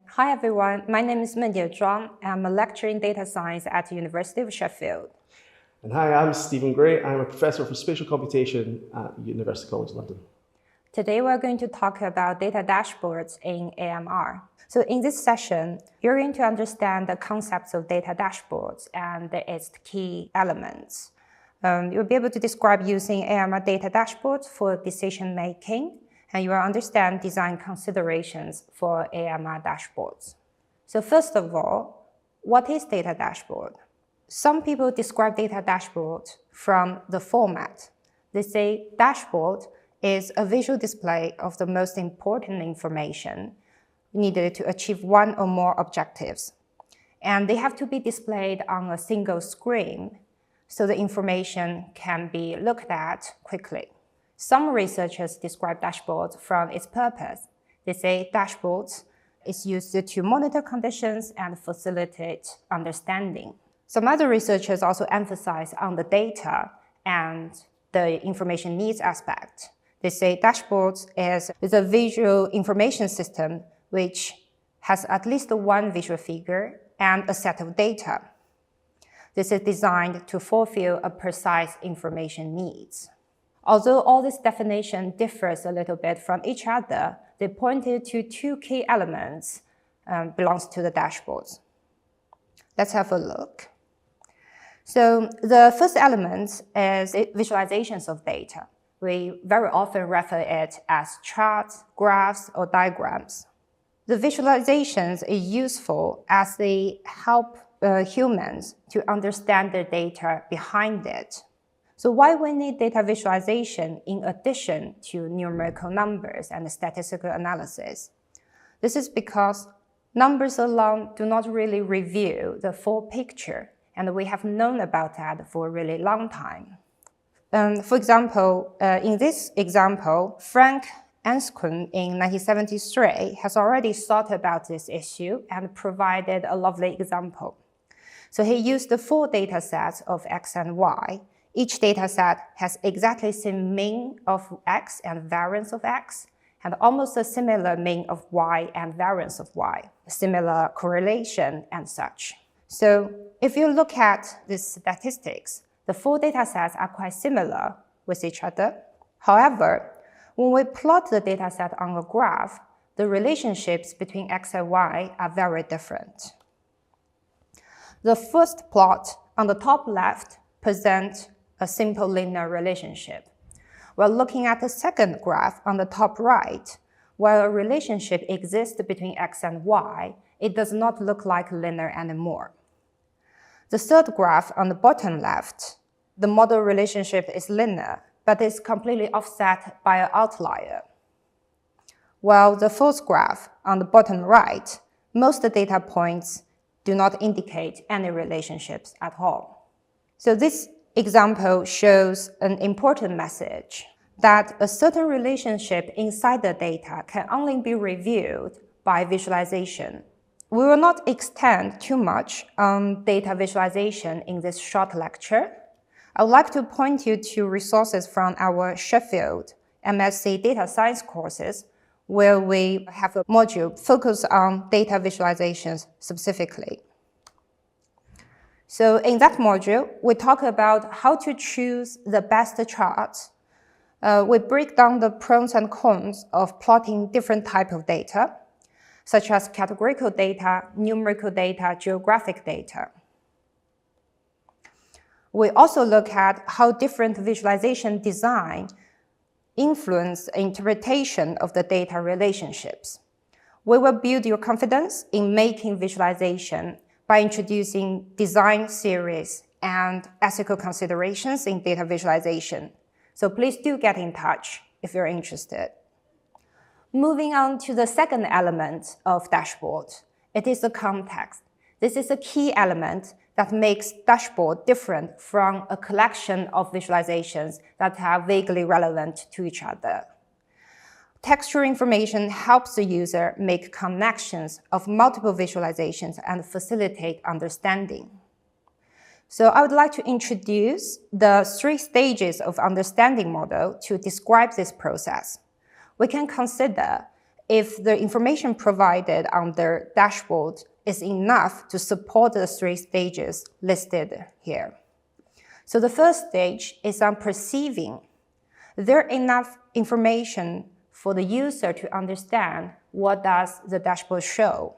Hi everyone, my name is Mengdie Zhaung. I'm a lecturer in data science at the University of Sheffield. And hi, I'm Stephen Gray. I'm a professor for spatial computation at University College London. Today we're going to talk about data dashboards in AMR. So in this session, you're going to understand the concepts of data dashboards and its key elements. You'll be able to describe using AMR data dashboards for decision making, and you will understand design considerations for AMR dashboards. So first of all, what is data dashboard? Some people describe data dashboard from the format. They say dashboard is a visual display of the most important information needed to achieve one or more objectives. And they have to be displayed on a single screen so the information can be looked at quickly. Some researchers describe dashboards from its purpose. They say dashboards is used to monitor conditions and facilitate understanding. Some other researchers also emphasize on the data and the information needs aspect. They say dashboards is a visual information system which has at least one visual figure and a set of data. This is designed to fulfill a precise information needs. Although all this definition differs a little bit from each other, they pointed to two key elements belongs to the dashboards. Let's have a look. So the first element is visualizations of data. We very often refer it as charts, graphs, or diagrams. The visualizations are useful as they help humans to understand the data behind it. So why we need data visualization in addition to numerical numbers and statistical analysis? This is because numbers alone do not really reveal the full picture, and we have known about that for a really long time. For example, in this example, Frank Anscombe in 1973 has already thought about this issue and provided a lovely example. So he used the four data sets of X and Y. Each data set has exactly the same mean of X and variance of X, and almost a similar mean of Y and variance of Y, similar correlation and such. So if you look at these statistics, the four data sets are quite similar with each other. However, when we plot the data set on a graph, the relationships between X and Y are very different. The first plot on the top left presents a simple linear relationship. While looking at the second graph on the top right, while a relationship exists between X and Y, it does not look like linear anymore. The third graph on the bottom left, the model relationship is linear, but is completely offset by an outlier. While the fourth graph on the bottom right, most data points do not indicate any relationships at all. So this example shows an important message that a certain relationship inside the data can only be revealed by visualization. We will not extend too much on data visualization in this short lecture. I would like to point you to resources from our Sheffield MSc data science courses, where we have a module focused on data visualizations specifically. So in that module, we talk about how to choose the best charts. We break down the pros and cons of plotting different types of data, such as categorical data, numerical data, geographic data. We also look at how different visualization design influence interpretation of the data relationships. We will build your confidence in making visualization by introducing design theories and ethical considerations in data visualization. So please do get in touch if you're interested. Moving on to the second element of dashboard, it is the context. This is a key element that makes dashboard different from a collection of visualizations that are vaguely relevant to each other. Textual information helps the user make connections of multiple visualizations and facilitate understanding. So I would like to introduce the 3 stages of understanding model to describe this process. We can consider if the information provided on their dashboard is enough to support the 3 stages listed here. So the first stage is on perceiving. There enough information for the user to understand what does the dashboard show.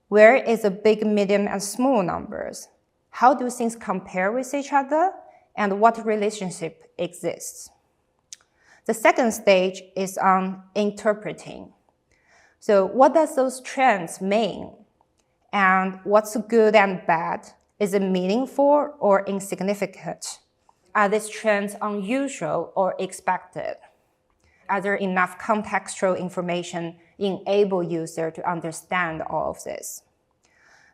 Where is the big, medium, and small numbers? How do things compare with each other? And what relationship exists? The second stage is on interpreting. So what does those trends mean? And what's good and bad? Is it meaningful or insignificant? Are these trends unusual or expected? Are there enough contextual information enable user to understand all of this?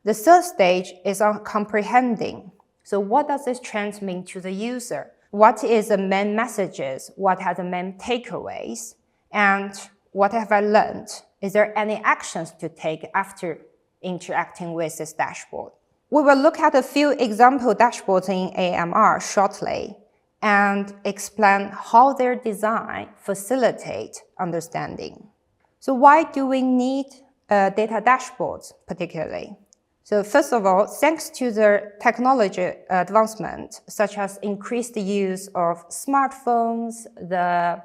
The third stage is on comprehending. So what does this trend mean to the user? What is the main messages? What are the main takeaways? And what have I learned? Is there any actions to take after interacting with this dashboard? We will look at a few example dashboards in AMR shortly and explain how their design facilitate understanding. So why do we need data dashboards particularly? So first of all, thanks to the technology advancement, such as increased use of smartphones, the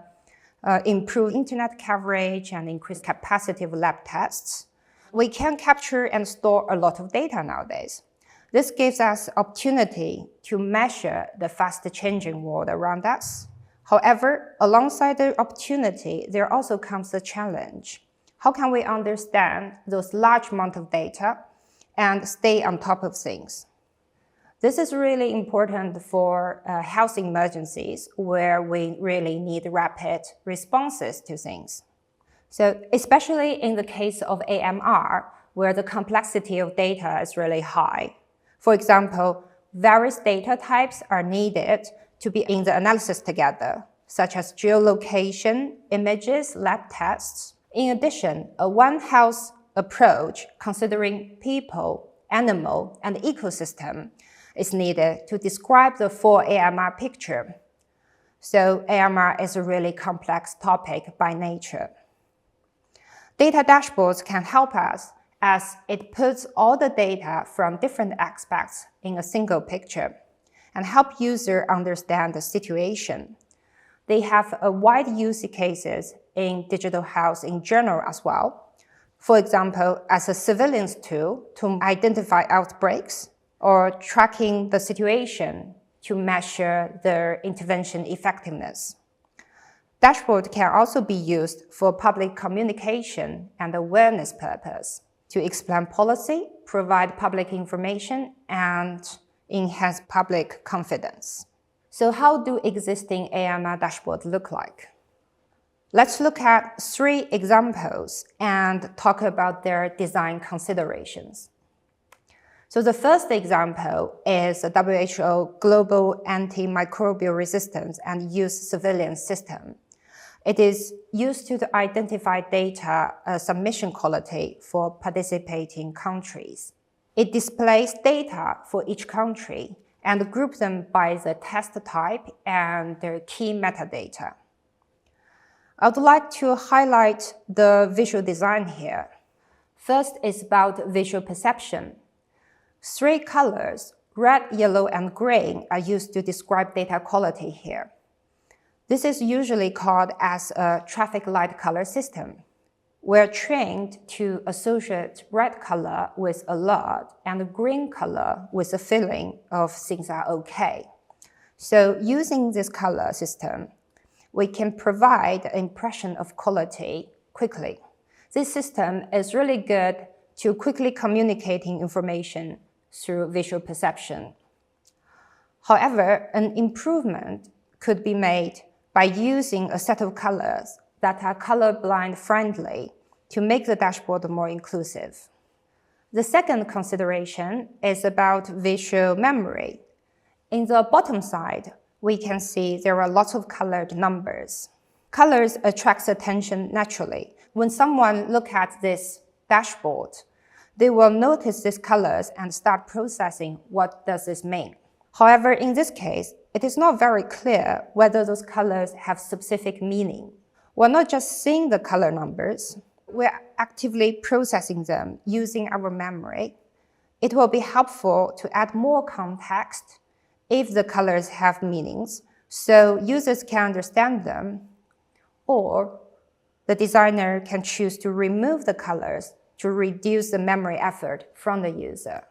improved internet coverage, and increased capacity of lab tests, we can capture and store a lot of data nowadays. This gives us opportunity to measure the fast-changing world around us. However, alongside the opportunity, there also comes the challenge. How can we understand those large amount of data and stay on top of things? This is really important for health emergencies where we really need rapid responses to things. So especially in the case of AMR, where the complexity of data is really high. For example, various data types are needed to be in the analysis together, such as geolocation, images, lab tests. In addition, a One Health approach considering people, animal, and ecosystem is needed to describe the full AMR picture. So AMR is a really complex topic by nature. Data dashboards can help us as it puts all the data from different aspects in a single picture and help user understand the situation. They have a wide use cases in digital health in general as well. For example, as a surveillance tool to identify outbreaks or tracking the situation to measure their intervention effectiveness. Dashboard can also be used for public communication and awareness purpose to explain policy, provide public information, and enhance public confidence. So how do existing AMR dashboards look like? Let's look at 3 examples and talk about their design considerations. So the first example is the WHO Global Antimicrobial Resistance and Use Surveillance System. It is used to identify data submission quality for participating countries. It displays data for each country and groups them by the test type and their key metadata. I would like to highlight the visual design here. First is about visual perception. 3 colors, red, yellow, and green, are used to describe data quality here. This is usually called as a traffic light color system. We're trained to associate red color with alert and green color with a feeling of things are okay. So using this color system, we can provide an impression of quality quickly. This system is really good to quickly communicating information through visual perception. However, an improvement could be made by using a set of colors that are colorblind friendly to make the dashboard more inclusive. The second consideration is about visual memory. In the bottom side, we can see there are lots of colored numbers. Colors attract attention naturally. When someone looks at this dashboard, they will notice these colors and start processing what does this mean. However, in this case, it is not very clear whether those colors have specific meaning. We're not just seeing the color numbers, we're actively processing them using our memory. It will be helpful to add more context if the colors have meanings, so users can understand them, or the designer can choose to remove the colors to reduce the memory effort from the user.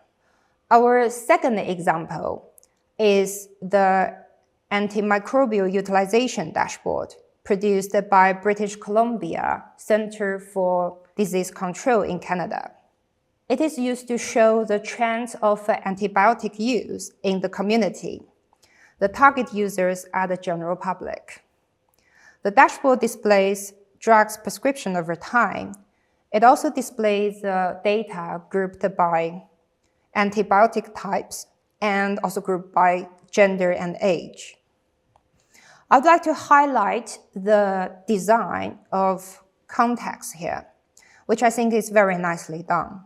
Our second example is the Antimicrobial Utilization Dashboard produced by British Columbia Centre for Disease Control in Canada. It is used to show the trends of antibiotic use in the community. The target users are the general public. The dashboard displays drugs prescription over time. It also displays data grouped by antibiotic types and also grouped by gender and age. I'd like to highlight the design of context here, which I think is very nicely done.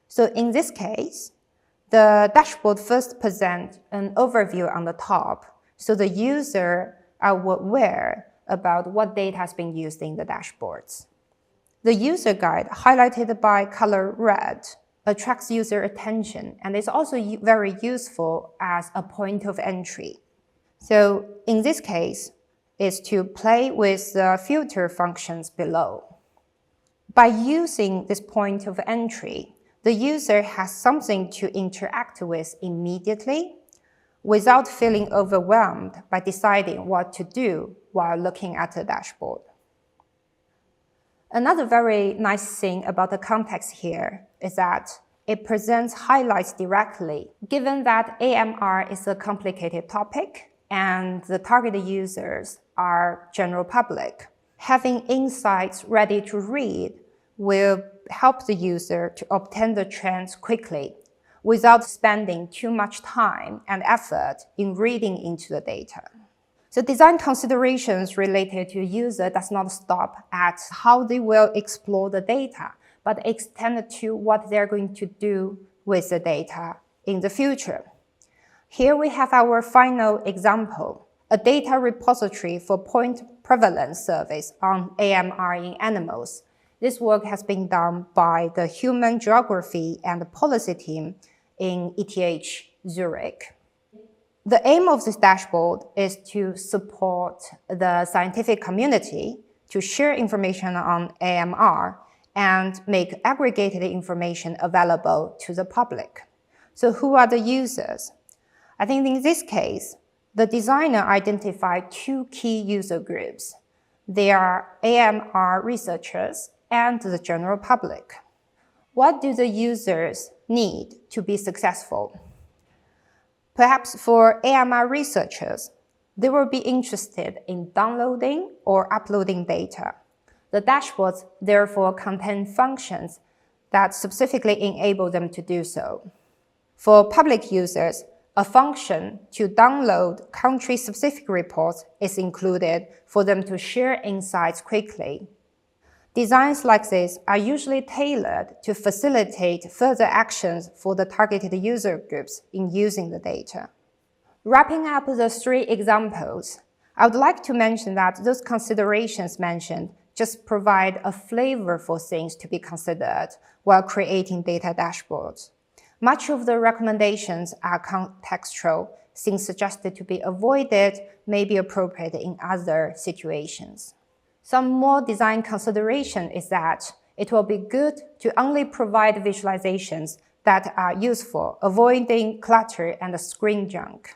So in this case, the dashboard first presents an overview on the top, so the user are aware about what data has been used in the dashboards. The user guide, highlighted by color red, attracts user attention and is also very useful as a point of entry. So in this case, is to play with the filter functions below. By using this point of entry, the user has something to interact with immediately without feeling overwhelmed by deciding what to do while looking at the dashboard. Another very nice thing about the context here is that it presents highlights directly. Given that AMR is a complicated topic and the targeted users are general public, having insights ready to read will help the user to obtain the trends quickly without spending too much time and effort in reading into the data. So design considerations related to user does not stop at how they will explore the data, but extend to what they're going to do with the data in the future. Here we have our final example, a data repository for point prevalence surveys on AMR in animals. This work has been done by the Human Geography and Policy team in ETH Zurich. The aim of this dashboard is to support the scientific community to share information on AMR and make aggregated information available to the public. So who are the users? I think in this case, the designer identified two key user groups. They are AMR researchers and the general public. What do the users need to be successful? Perhaps for AMR researchers, they will be interested in downloading or uploading data. The dashboards therefore contain functions that specifically enable them to do so. For public users, a function to download country-specific reports is included for them to share insights quickly. Designs like this are usually tailored to facilitate further actions for the targeted user groups in using the data. Wrapping up the three examples, I would like to mention that those considerations mentioned just provide a flavor for things to be considered while creating data dashboards. Much of the recommendations are contextual. Things suggested to be avoided may be appropriate in other situations. Some more design consideration is that it will be good to only provide visualizations that are useful, avoiding clutter and screen junk.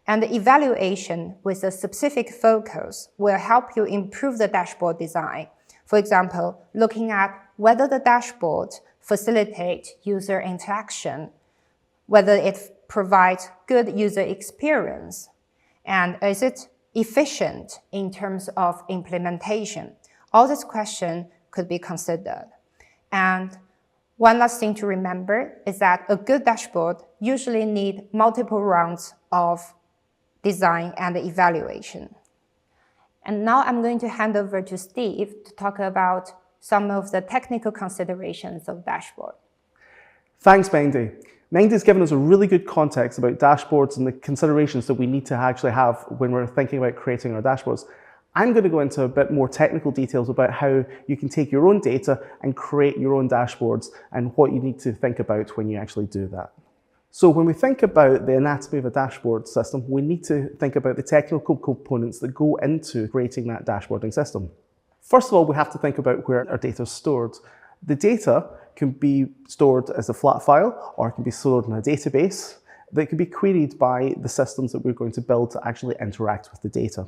And the evaluation with a specific focus will help you improve the dashboard design. For example, looking at whether the dashboard facilitates user interaction, whether it provides good user experience, and is it efficient in terms of implementation. All these questions could be considered. And one last thing to remember is that a good dashboard usually needs multiple rounds of design and evaluation. And now I'm going to hand over to Steve to talk about some of the technical considerations of dashboard. Thanks, Mengdie. Mengdie's given us a really good context about dashboards and the considerations that we need to actually have when we're thinking about creating our dashboards. I'm going to go into a bit more technical details about how you can take your own data and create your own dashboards and what you need to think about when you actually do that. So when we think about the anatomy of a dashboard system, we need to think about the technical components that go into creating that dashboarding system. First of all, we have to think about where our data is stored. The data can be stored as a flat file, or it can be stored in a database that can be queried by the systems that we're going to build to actually interact with the data.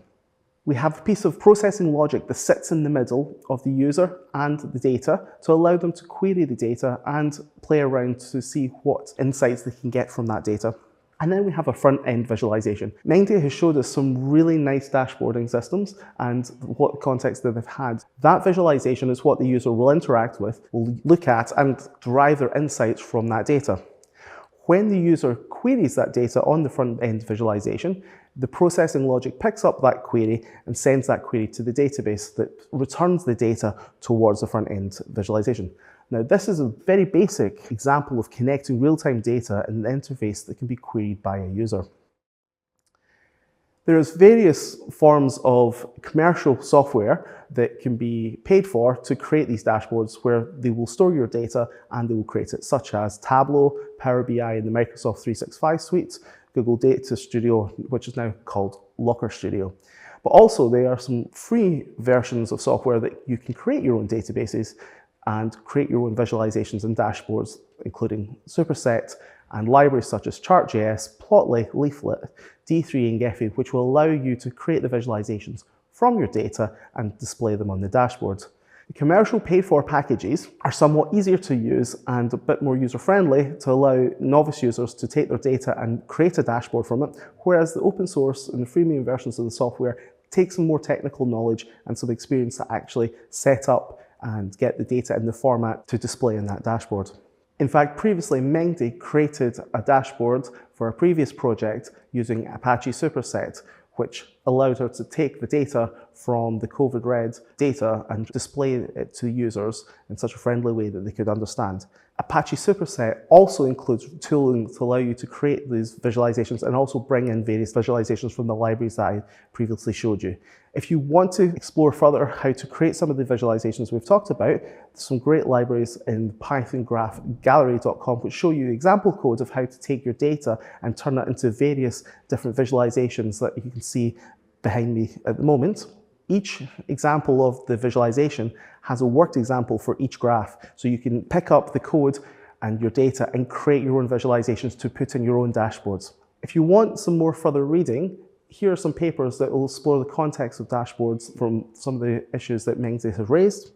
We have a piece of processing logic that sits in the middle of the user and the data to allow them to query the data and play around to see what insights they can get from that data. And then we have a front-end visualization. Mengdie has showed us some really nice dashboarding systems and what context that they've had. That visualization is what the user will interact with, will look at and derive their insights from that data. When the user queries that data on the front-end visualization, the processing logic picks up that query and sends that query to the database that returns the data towards the front-end visualization. Now, this is a very basic example of connecting real-time data in an interface that can be queried by a user. There's various forms of commercial software that can be paid for to create these dashboards where they will store your data and they will create it, such as Tableau, Power BI in the Microsoft 365 suite, Google Data Studio, which is now called Looker Studio. But also there are some free versions of software that you can create your own databases and create your own visualizations and dashboards, including Superset and libraries such as Chart.js, Plotly, Leaflet, D3 and Gephi, which will allow you to create the visualizations from your data and display them on the dashboard. The commercial paid-for packages are somewhat easier to use and a bit more user-friendly to allow novice users to take their data and create a dashboard from it, whereas the open source and the freemium versions of the software take some more technical knowledge and some experience to actually set up and get the data in the format to display in that dashboard. In fact, previously Mengdie created a dashboard for a previous project using Apache Superset, which allowed her to take the data from the COVID red data and display it to users in such a friendly way that they could understand. Apache Superset also includes tooling to allow you to create these visualizations and also bring in various visualizations from the libraries that I previously showed you. If you want to explore further how to create some of the visualizations we've talked about, there's some great libraries in pythongraphgallery.com which show you example code of how to take your data and turn it into various different visualizations that you can see behind me at the moment. Each example of the visualization has a worked example for each graph, so you can pick up the code and your data and create your own visualizations to put in your own dashboards. If you want some more further reading, here are some papers that will explore the context of dashboards from some of the issues that Mengdie has raised.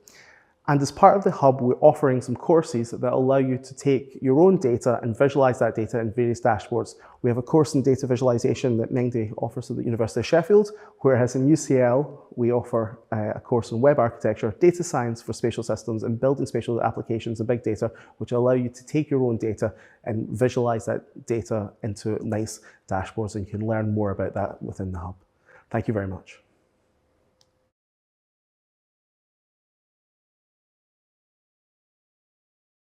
And as part of the hub, we're offering some courses that allow you to take your own data and visualize that data in various dashboards. We have a course in data visualization that Mengdie offers at the University of Sheffield, whereas in UCL, we offer a course in web architecture, data science for spatial systems, and building spatial applications and big data, which allow you to take your own data and visualize that data into nice dashboards, and you can learn more about that within the hub. Thank you very much.